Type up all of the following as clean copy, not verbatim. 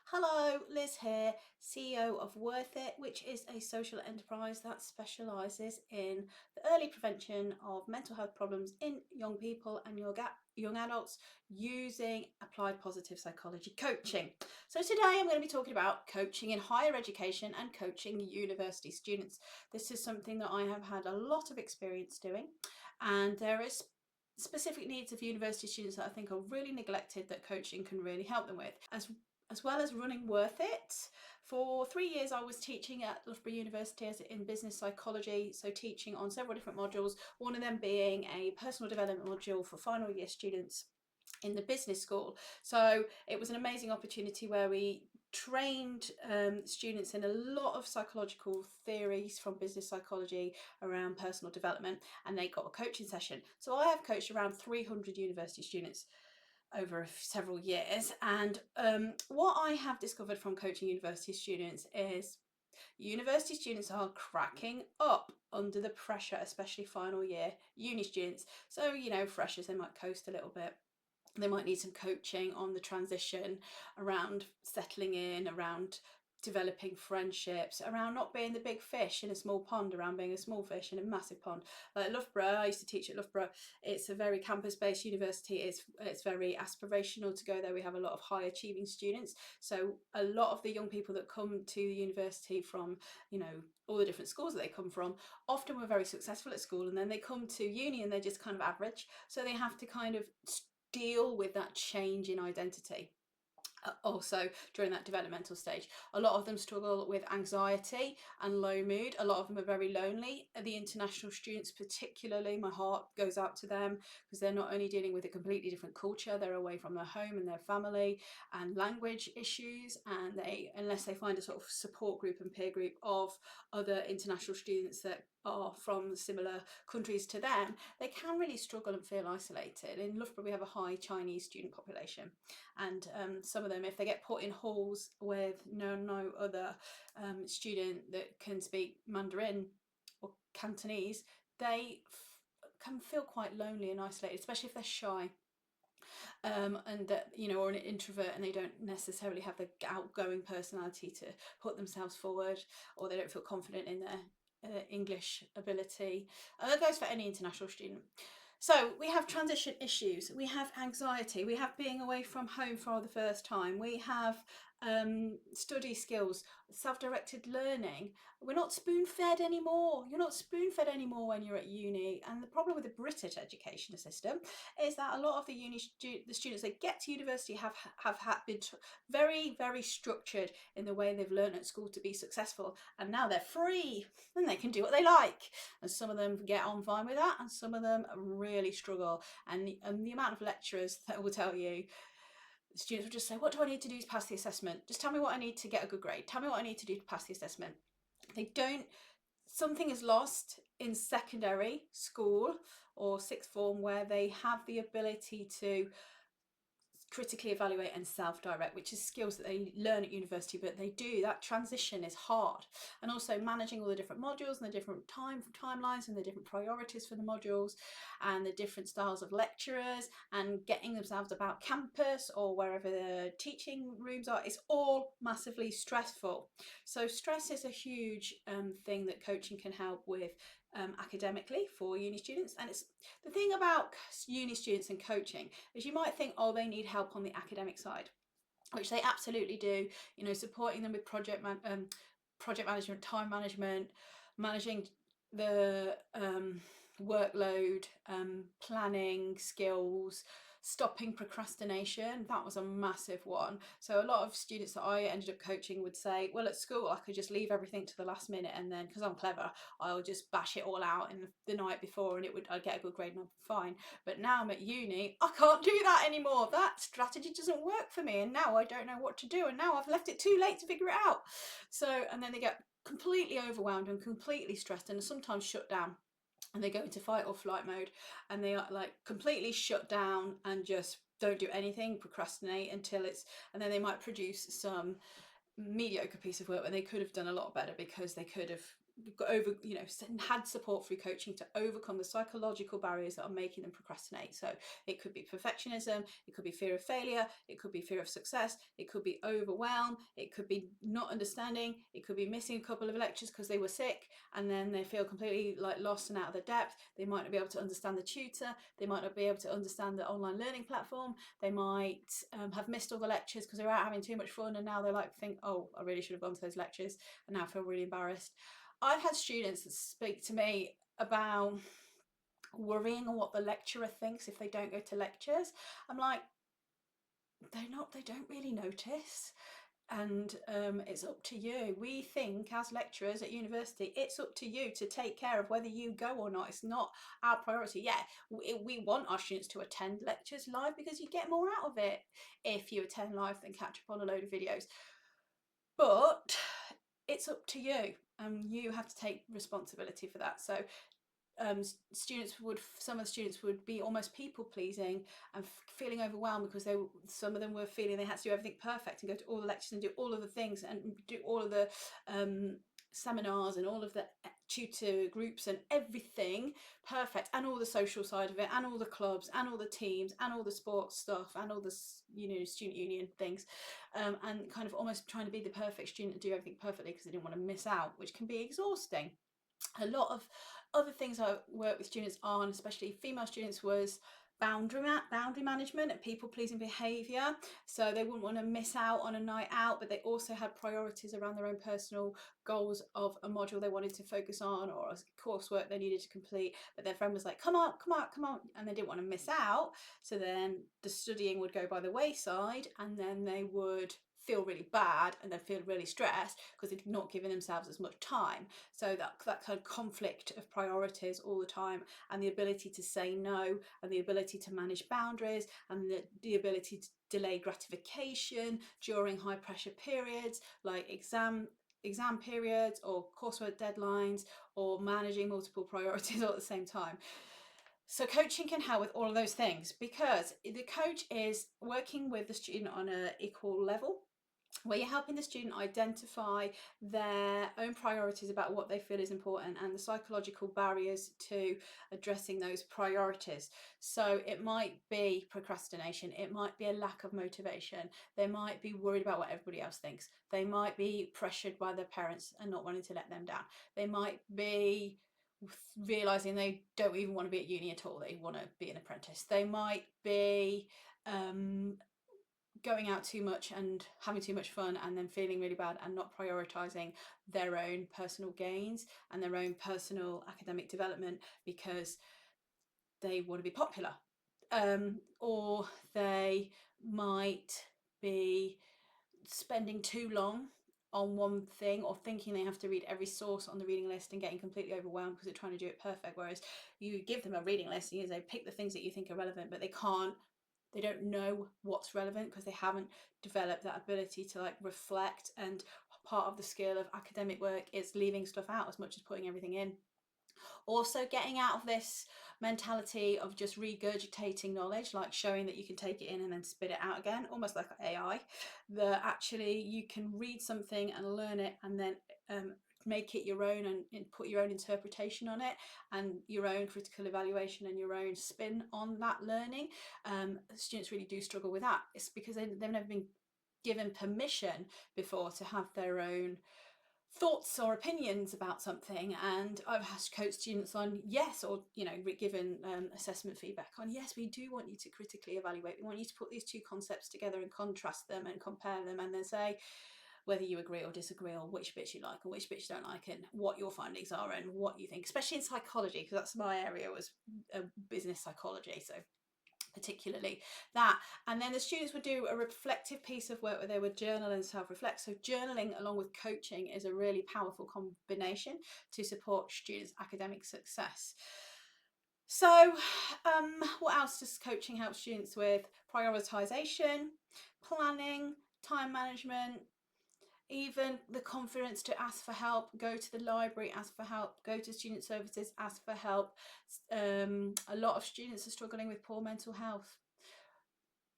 Hello, Liz here, CEO of Worth It, which is a social enterprise that specialises in the early prevention of mental health problems in young people and young adults using applied positive psychology coaching. So today I'm going to be talking about coaching in higher education and coaching university students. This is something that I have had a lot of experience doing, and there is specific needs of university students that I think are really neglected that coaching can really help them with. As well as running Worth It. For 3 years I was teaching at Loughborough University in business psychology, so teaching on several different modules, one of them being a personal development module for final year students in the business school. So it was an amazing opportunity where we trained students in a lot of psychological theories from business psychology around personal development, and they got a coaching session. So I have coached around 300 university students over several years, and what I have discovered from coaching university students is university students are cracking up under the pressure, especially final year uni students. So freshers, they might coast a little bit, they might need some coaching on the transition around settling in, around developing friendships, around not being the big fish in a small pond, around being a small fish in a massive pond. Like Loughborough, I used to teach at Loughborough. It's a very campus-based university. It's very aspirational to go there. We have a lot of high achieving students. So a lot of the young people that come to the university from, all the different schools that they come from, often were very successful at school, and then they come to uni and they're just kind of average. So they have to kind of deal with that change in identity. Also during that developmental stage, a lot of them struggle with anxiety and low mood. A lot of them are very lonely. The international students particularly, my heart goes out to them, because they're not only dealing with a completely different culture, they're away from their home and their family, and language issues, and unless they find a sort of support group and peer group of other international students that are from similar countries to them, they can really struggle and feel isolated. In Loughborough we have a high Chinese student population, and some of them, if they get put in halls with no other student that can speak Mandarin or Cantonese, they can feel quite lonely and isolated, especially if they're shy, and that or an introvert, and they don't necessarily have the outgoing personality to put themselves forward, or they don't feel confident in their English ability. That goes for any international student. So we have transition issues, we have anxiety, we have being away from home for the first time, we have study skills, self-directed learning. We're not spoon-fed anymore. You're not spoon-fed anymore when you're at uni. And the problem with the British education system is that a lot of the students that get to university have been very structured in the way they've learned at school to be successful, and now they're free and they can do what they like. And some of them get on fine with that, and some of them really struggle. And the amount of lecturers that will tell you, students will just say, what do I need to do to pass the assessment? Just tell me what I need to get a good grade. Tell me what I need to do to pass the assessment. They don't, something is lost in secondary school or sixth form, where they have the ability to critically evaluate and self-direct, which is skills that they learn at university, but that transition is hard. And also managing all the different modules and the different timelines and the different priorities for the modules and the different styles of lecturers, and getting themselves about campus or wherever the teaching rooms are, it's all massively stressful. So stress is a huge thing that coaching can help with academically for uni students. And it's the thing about uni students and coaching is, you might think, oh, they need help on the academic side, which they absolutely do. Supporting them with project management, time management, managing the workload, planning skills, stopping procrastination. That was a massive one. So a lot of students that I ended up coaching would say, well, at school I could just leave everything to the last minute, and then because I'm clever, I'll just bash it all out in the night before, and I'd get a good grade and I'd be fine. But now I'm at uni, I can't do that anymore. That strategy doesn't work for me, and now I don't know what to do, and now I've left it too late to figure it out. So, and then they get completely overwhelmed and completely stressed, and sometimes shut down, and they go into fight or flight mode, and they are like completely shut down and just don't do anything, procrastinate and then they might produce some mediocre piece of work when they could have done a lot better, because they could have over, had support through coaching to overcome the psychological barriers that are making them procrastinate. So it could be perfectionism, it could be fear of failure, it could be fear of success, it could be overwhelm, it could be not understanding, it could be missing a couple of lectures because they were sick and then they feel completely like lost and out of their depth. They might not be able to understand the tutor, they might not be able to understand the online learning platform, they might have missed all the lectures because they're out having too much fun and now they think, oh, I really should have gone to those lectures, and now feel really embarrassed. I've had students that speak to me about worrying what the lecturer thinks if they don't go to lectures. I'm like, they don't really notice. And it's up to you. We think as lecturers at university, it's up to you to take care of whether you go or not. It's not our priority. Yeah, we want our students to attend lectures live because you get more out of it if you attend live than catch up on a load of videos. But it's up to you, and you have to take responsibility for that. So some of the students would be almost people pleasing and feeling overwhelmed because some of them were feeling they had to do everything perfect and go to all the lectures and do all of the things and do all of the seminars and all of the tutor groups and everything perfect, and all the social side of it, and all the clubs and all the teams and all the sports stuff and all the student union things, and kind of almost trying to be the perfect student and do everything perfectly because they didn't want to miss out, which can be exhausting. A lot of other things I work with students on, especially female students, was boundary management and people pleasing behaviour. So they wouldn't want to miss out on a night out, but they also had priorities around their own personal goals of a module they wanted to focus on or a coursework they needed to complete, but their friend was like, come on, and they didn't want to miss out. So then the studying would go by the wayside, and then they would feel really bad and then feel really stressed because they're not giving themselves as much time. So that kind of conflict of priorities all the time, and the ability to say no, and the ability to manage boundaries, and the ability to delay gratification during high pressure periods like exam periods or coursework deadlines, or managing multiple priorities all at the same time. So coaching can help with all of those things because the coach is working with the student on an equal level, where you're helping the student identify their own priorities about what they feel is important and the psychological barriers to addressing those priorities. So it might be procrastination, it might be a lack of motivation, they might be worried about what everybody else thinks, they might be pressured by their parents and not wanting to let them down, they might be realizing they don't even want to be at uni at all, they want to be an apprentice, they might be going out too much and having too much fun and then feeling really bad and not prioritizing their own personal gains and their own personal academic development because they want to be popular, or they might be spending too long on one thing or thinking they have to read every source on the reading list and getting completely overwhelmed because they're trying to do it perfect, whereas you give them a reading list and you say pick the things that you think are relevant, but they don't know what's relevant because they haven't developed that ability to like reflect. And part of the skill of academic work is leaving stuff out as much as putting everything in. Also getting out of this mentality of just regurgitating knowledge, like showing that you can take it in and then spit it out again, almost like AI, that actually you can read something and learn it and then make it your own and put your own interpretation on it and your own critical evaluation and your own spin on that learning. Students really do struggle with that. It's because they've never been given permission before to have their own thoughts or opinions about something, and I've had to coach students on yes, or given assessment feedback on yes, we do want you to critically evaluate, we want you to put these two concepts together and contrast them and compare them and then say whether you agree or disagree, or which bits you like and which bits you don't like, and what your findings are and what you think, especially in psychology, because that's my area, was business psychology, so particularly that. And then the students would do a reflective piece of work where they would journal and self-reflect. So journaling along with coaching is a really powerful combination to support students' academic success. So what else does coaching help students with? Prioritization, planning, time management, even the confidence to ask for help, go to the library, ask for help, go to student services, ask for help. A lot of students are struggling with poor mental health.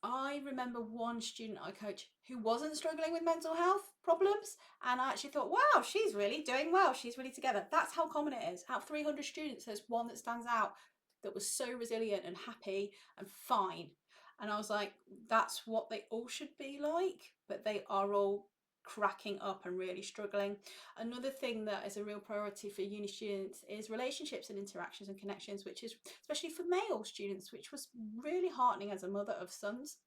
I remember one student I coached who wasn't struggling with mental health problems, and I actually thought, wow, she's really doing well, she's really together. That's how common it is. Out of 300 students, there's one that stands out that was so resilient and happy and fine. And I was like, that's what they all should be like, but they are all cracking up and really struggling. Another thing that is a real priority for uni students is relationships and interactions and connections, which is especially for male students, which was really heartening as a mother of sons.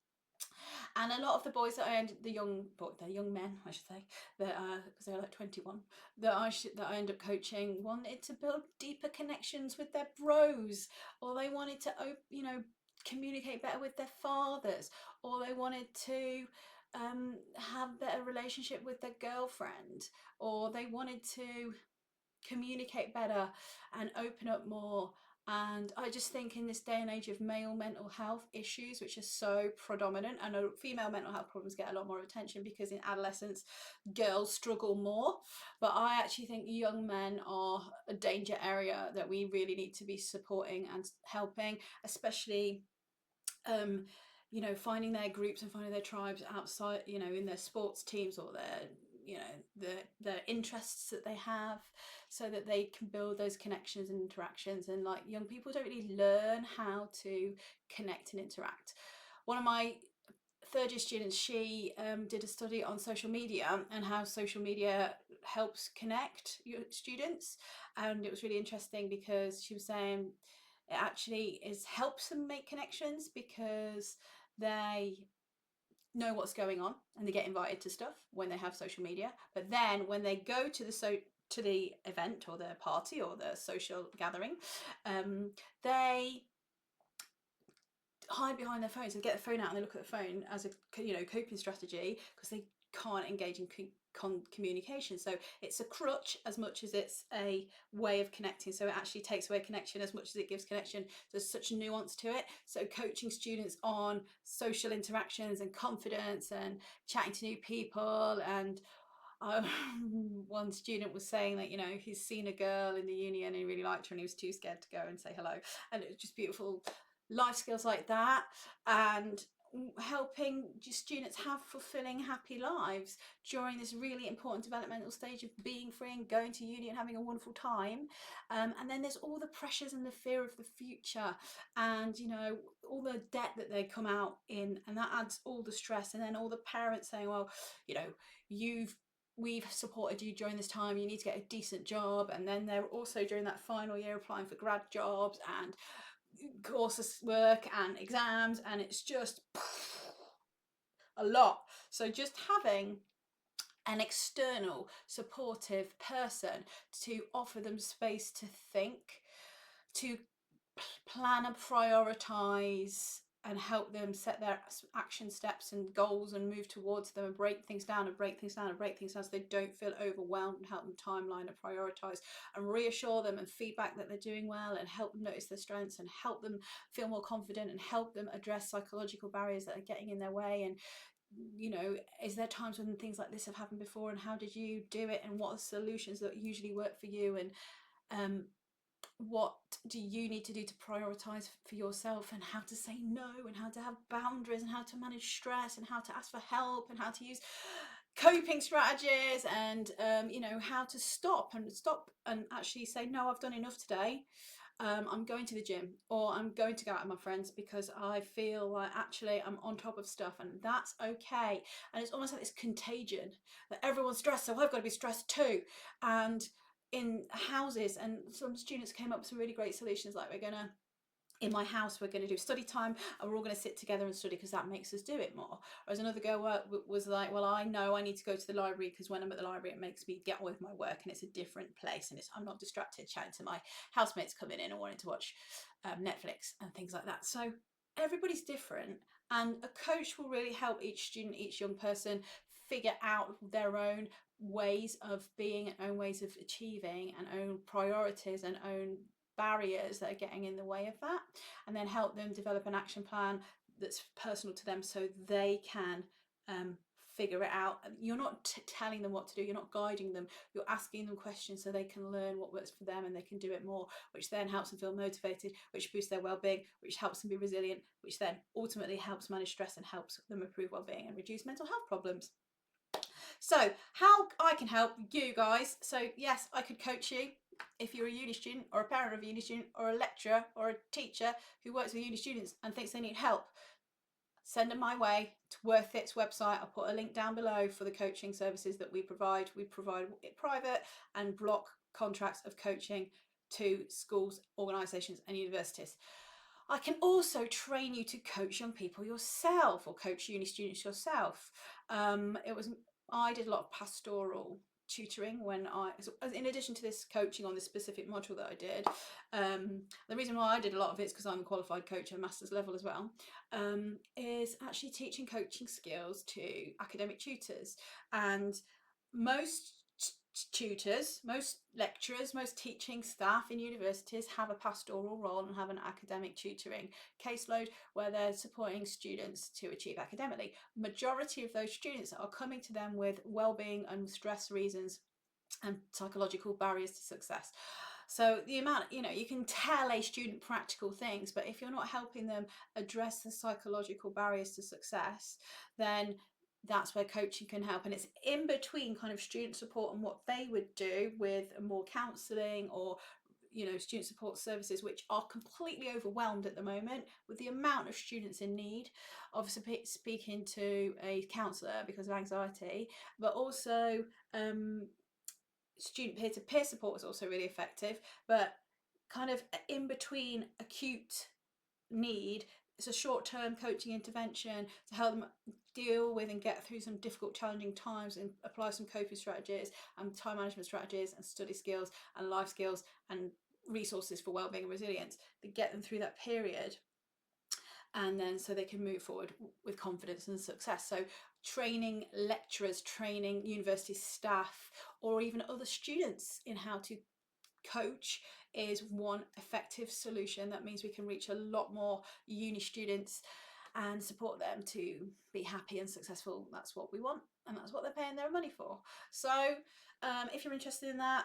And a lot of the boys that I ended, the young men, I should say, that because they're like 21, that I end up coaching, wanted to build deeper connections with their bros, or they wanted to, communicate better with their fathers, or they wanted to have better relationship with their girlfriend, or they wanted to communicate better and open up more. And I just think in this day and age of male mental health issues, which are so predominant, I know female mental health problems get a lot more attention because in adolescence girls struggle more, but I actually think young men are a danger area that we really need to be supporting and helping, especially finding their groups and finding their tribes outside, in their sports teams or their, the interests that they have, so that they can build those connections and interactions. And like, young people don't really learn how to connect and interact. One of my third year students, she did a study on social media and how social media helps connect your students, and it was really interesting because she was saying it actually helps them make connections because they know what's going on and they get invited to stuff when they have social media. But then when they go to the event or the party or the social gathering, they hide behind their phones. They get their phone out and they look at the phone as a coping strategy because they can't engage in communication. So it's a crutch as much as it's a way of connecting. So it actually takes away connection as much as it gives connection. There's such a nuance to it. So coaching students on social interactions and confidence and chatting to new people. And one student was saying that he's seen a girl in the uni and he really liked her and he was too scared to go and say hello, and it was just beautiful life skills like that, and helping students have fulfilling, happy lives during this really important developmental stage of being free and going to uni and having a wonderful time. And then there's all the pressures and the fear of the future, and all the debt that they come out in, and that adds all the stress. And then all the parents saying, well, we've supported you during this time, you need to get a decent job. And then they're also during that final year applying for grad jobs and courses work and exams, and it's just a lot. So just having an external supportive person to offer them space to think, to plan and prioritize, and help them set their action steps and goals and move towards them, and break things down and break things down and break things down so they don't feel overwhelmed, and help them timeline and prioritize and reassure them and feedback that they're doing well, and help them notice their strengths and help them feel more confident, and help them address psychological barriers that are getting in their way. And is there times when things like this have happened before, and how did you do it, and what are solutions that usually work for you, and what do you need to do to prioritize for yourself, and how to say no, and how to have boundaries, and how to manage stress, and how to ask for help, and how to use coping strategies, and how to stop and actually say, no, I've done enough today. I'm going to the gym, or I'm going to go out with my friends because I feel like actually I'm on top of stuff, and that's okay. And it's almost like this contagion that everyone's stressed, so I've got to be stressed too. And in houses, and some students came up with some really great solutions, like, in my house we're going to do study time and we're all going to sit together and study because that makes us do it more. Whereas another girl was like, well, I know I need to go to the library because when I'm at the library it makes me get on with my work and it's a different place, and I'm not distracted chatting to my housemates coming in and wanting to watch Netflix and things like that. So everybody's different, and a coach will really help each student, each young person figure out their own ways of being and own ways of achieving and own priorities and own barriers that are getting in the way of that, and then help them develop an action plan that's personal to them so they can figure it out. You're not telling them what to do, you're not guiding them, you're asking them questions so they can learn what works for them and they can do it more, which then helps them feel motivated, which boosts their well-being, which helps them be resilient, which then ultimately helps manage stress and helps them improve well-being and reduce mental health problems. So how I can help you guys. So yes, I could coach you if you're a uni student or a parent of a uni student or a lecturer or a teacher who works with uni students and thinks they need help. Send them my way to Worth It's website. I'll put a link down below for the coaching services that we provide. We provide it private and block contracts of coaching to schools, organisations and universities. I can also train you to coach young people yourself or coach uni students yourself. I did a lot of pastoral tutoring when in addition to this coaching on this specific module that I did. The reason why I did a lot of it is because I'm a qualified coach at master's level as well, is actually teaching coaching skills to academic tutors. And most tutors, most lecturers, most teaching staff in universities have a pastoral role and have an academic tutoring caseload where they're supporting students to achieve academically. Majority of those students are coming to them with well-being and stress reasons and psychological barriers to success. So the amount, you can tell a student practical things, but if you're not helping them address the psychological barriers to success, then that's where coaching can help. And it's in between kind of student support and what they would do with more counselling or student support services, which are completely overwhelmed at the moment with the amount of students in need. Obviously speaking to a counsellor because of anxiety, but also student peer-to-peer support is also really effective. But kind of in between acute need, it's a short-term coaching intervention to help them deal with and get through some difficult, challenging times and apply some coping strategies and time management strategies and study skills and life skills and resources for wellbeing and resilience to get them through that period, and then so they can move forward with confidence and success. So training lecturers, training university staff, or even other students in how to coach is one effective solution. That means we can reach a lot more uni students and support them to be happy and successful. That's what we want, and that's what they're paying their money for. So if you're interested in that,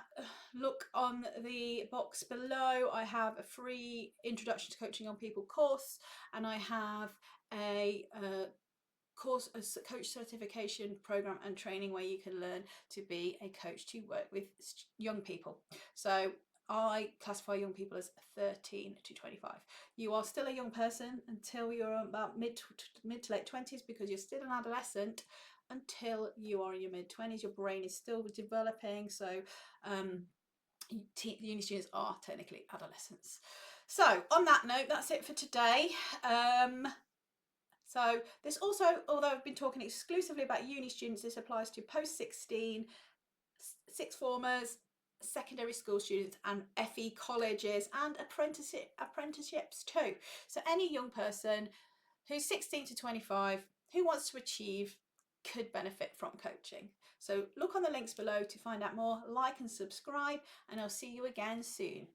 look on the box below. I have a free introduction to coaching young people course, and I have a course, a coach certification program and training where you can learn to be a coach to work with young people. So I classify young people as 13 to 25. You are still a young person until you're about mid to late 20s, because you're still an adolescent until you are in your mid 20s. Your brain is still developing, so uni students are technically adolescents. So on that note, that's it for today. So this also, although I've been talking exclusively about uni students, this applies to post-16, sixth formers, secondary school students and FE colleges and apprenticeships too. So any young person who's 16 to 25 who wants to achieve could benefit from coaching. So look on the links below to find out more, like and subscribe, and I'll see you again soon.